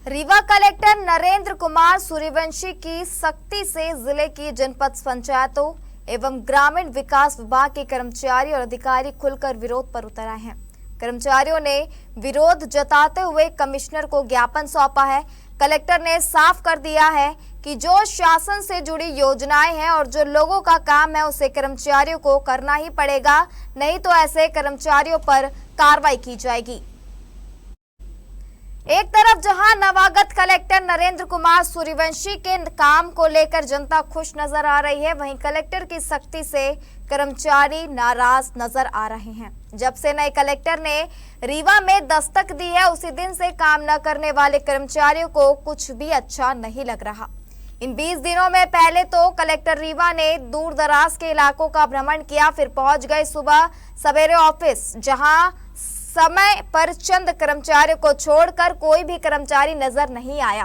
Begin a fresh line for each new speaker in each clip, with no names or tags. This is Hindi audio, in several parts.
रीवा कलेक्टर नरेंद्र कुमार सूर्यवंशी की सख्ती से जिले की जनपद पंचायतों एवं ग्रामीण विकास विभाग के कर्मचारी और अधिकारी खुलकर विरोध पर उतर आए हैं। कर्मचारियों ने विरोध जताते हुए कमिश्नर को ज्ञापन सौंपा है। कलेक्टर ने साफ कर दिया है कि जो शासन से जुड़ी योजनाएं हैं और जो लोगों का काम है उसे कर्मचारियों को करना ही पड़ेगा, नहीं तो ऐसे कर्मचारियों पर कार्रवाई की जाएगी। एक तरफ जहां नवागत कलेक्टर नरेंद्र कुमार सूर्यवंशी के काम को लेकर जनता खुश नजर आ रही है, वहीं कलेक्टर की सख्ती से कर्मचारी नाराज नजर आ रहे हैं। जब से नए कलेक्टर ने रीवा में दस्तक दी है, उसी दिन से काम न करने वाले कर्मचारियों को कुछ भी अच्छा नहीं लग रहा। इन 20 दिनों में पहले तो कलेक्टर रीवा ने दूर दराज के इलाकों का भ्रमण किया, फिर पहुंच गए सुबह सवेरे ऑफिस, जहां समय पर चंद कर्मचारियों को छोड़कर कोई भी कर्मचारी नजर नहीं आया।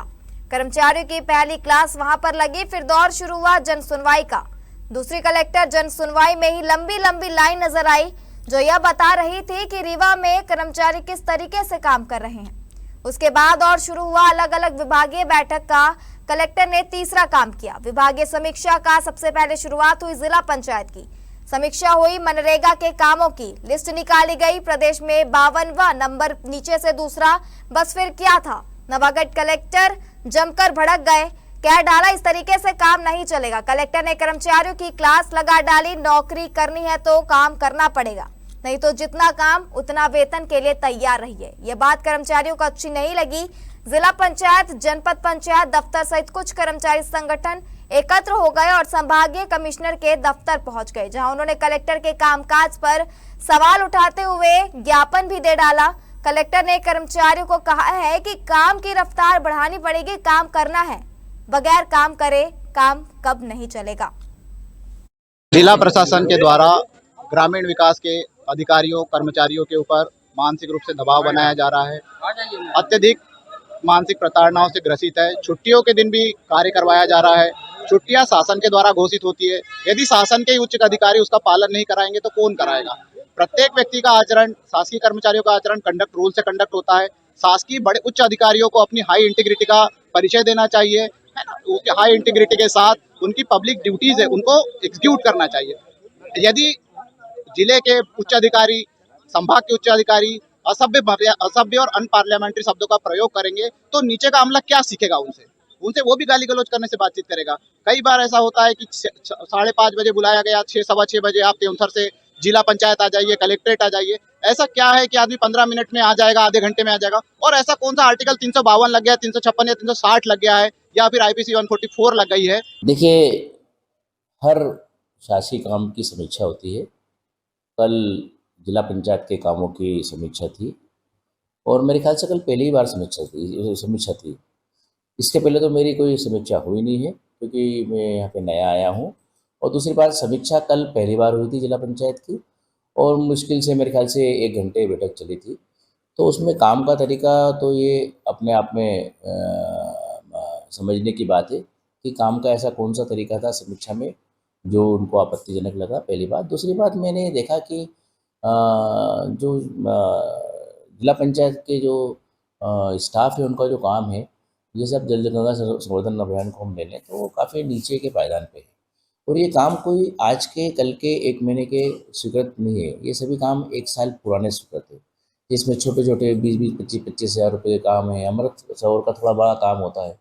कर्मचारियों की पहली क्लास वहां पर लगी, फिर दौर शुरू हुआ जन सुनवाई का। दूसरी कलेक्टर जन सुनवाई में ही लंबी लंबी लाइन नजर आई, जो यह बता रही थी कि रीवा में कर्मचारी किस तरीके से काम कर रहे हैं। उसके बाद और शुरू हुआ अलग अलग विभागीय बैठक का। कलेक्टर ने तीसरा काम किया, विभागीय समीक्षा का। सबसे पहले शुरुआत हुई जिला पंचायत की। समीक्षा हुई, मनरेगा के कामों की लिस्ट निकाली गई। प्रदेश में 52वां नंबर, नीचे से दूसरा। बस फिर क्या था, नवागत कलेक्टर जमकर भड़क गए, कह डाला इस तरीके से काम नहीं चलेगा। कलेक्टर ने कर्मचारियों की क्लास लगा डाली, नौकरी करनी है तो काम करना पड़ेगा, नहीं तो जितना काम उतना वेतन के लिए तैयार रहिए। यह बात कर्मचारियों को अच्छी नहीं लगी। जिला पंचायत, जनपद पंचायत दफ्तर सहित कुछ कर्मचारी संगठन एकत्र हो गए और संभागीय कमिश्नर के दफ्तर पहुंच गए, जहां उन्होंने कलेक्टर के कामकाज पर सवाल उठाते हुए ज्ञापन भी दे डाला। कलेक्टर ने कर्मचारियों को कहा है कि काम की रफ्तार बढ़ानी पड़ेगी, काम करना है, बगैर काम करे काम कब नहीं चलेगा।
जिला प्रशासन के द्वारा ग्रामीण विकास के अधिकारियों कर्मचारियों के ऊपर मानसिक रूप से दबाव बनाया जा रहा है। अत्यधिक मानसिक प्रताड़नाओं से ग्रसित है। छुट्टियों के दिन भी कार्य करवाया जा रहा है। छुट्टियां शासन के द्वारा घोषित होती है। यदि शासन के उच्च अधिकारी उसका पालन नहीं कराएंगे तो कौन कराएगा। प्रत्येक व्यक्ति का आचरण, शासकीय कर्मचारियों का आचरण कंडक्ट रूल से कंडक्ट होता है। शासकीय बड़े उच्च अधिकारियों को अपनी हाई इंटीग्रिटी का परिचय देना चाहिए, है ना। उसके हाई इंटीग्रिटी के साथ उनकी पब्लिक ड्यूटीज है, उनको एग्जीक्यूट करना चाहिए। यदि जिले के उच्च अधिकारी, संभाग के उच्च अधिकारी असभ्य और अनपार्लियामेंट्री शब्दों का प्रयोग करेंगे तो नीचे का अमला क्या सीखेगा उनसे वो भी गाली गलौज करने से बातचीत करेगा। कई बार ऐसा होता है कि 5:30 बजे बुलाया गया, 6 सवा 6 बजे आप त्योंथर से जिला पंचायत आ जाइए, कलेक्ट्रेट आ जाइए। ऐसा क्या है कि आदमी 15 मिनट में आ जाएगा, आधे घंटे में आ जाएगा। और ऐसा कौन सा आर्टिकल 352 लग गया, 356 या 360 लग गया है, या फिर IPC 144 लग गई है।
देखिए, हर शासी काम की समीक्षा होती है। कल जिला पंचायत के कामों की समीक्षा थी और मेरे ख्याल से कल पहली बार समीक्षा थी। इसके पहले तो मेरी कोई समीक्षा हुई नहीं है, क्योंकि मैं यहाँ पे नया आया हूँ। और दूसरी बात, समीक्षा कल पहली बार हुई थी जिला पंचायत की, और मुश्किल से मेरे ख्याल से 1 घंटे बैठक चली थी। तो उसमें काम का तरीका तो ये अपने आप में समझने की बात है कि काम का ऐसा कौन सा तरीका था समीक्षा में जो उनको आपत्तिजनक लगा, पहली बात। दूसरी बात, मैंने देखा कि जो जिला पंचायत के जो स्टाफ है उनका जो काम है, जैसे अब जल गंगा संवर्धन अभियान को हम ले लें तो वो काफ़ी नीचे के पायदान पे है। और ये काम कोई आज के, कल के, 1 महीने के स्वीकृत नहीं है। ये सभी काम 1 साल पुराने स्वीकृत है, जिसमें छोटे छोटे 20-20, 25-25 हज़ार रुपये के काम है। अमृत सरोवर का थोड़ा बड़ा काम होता है,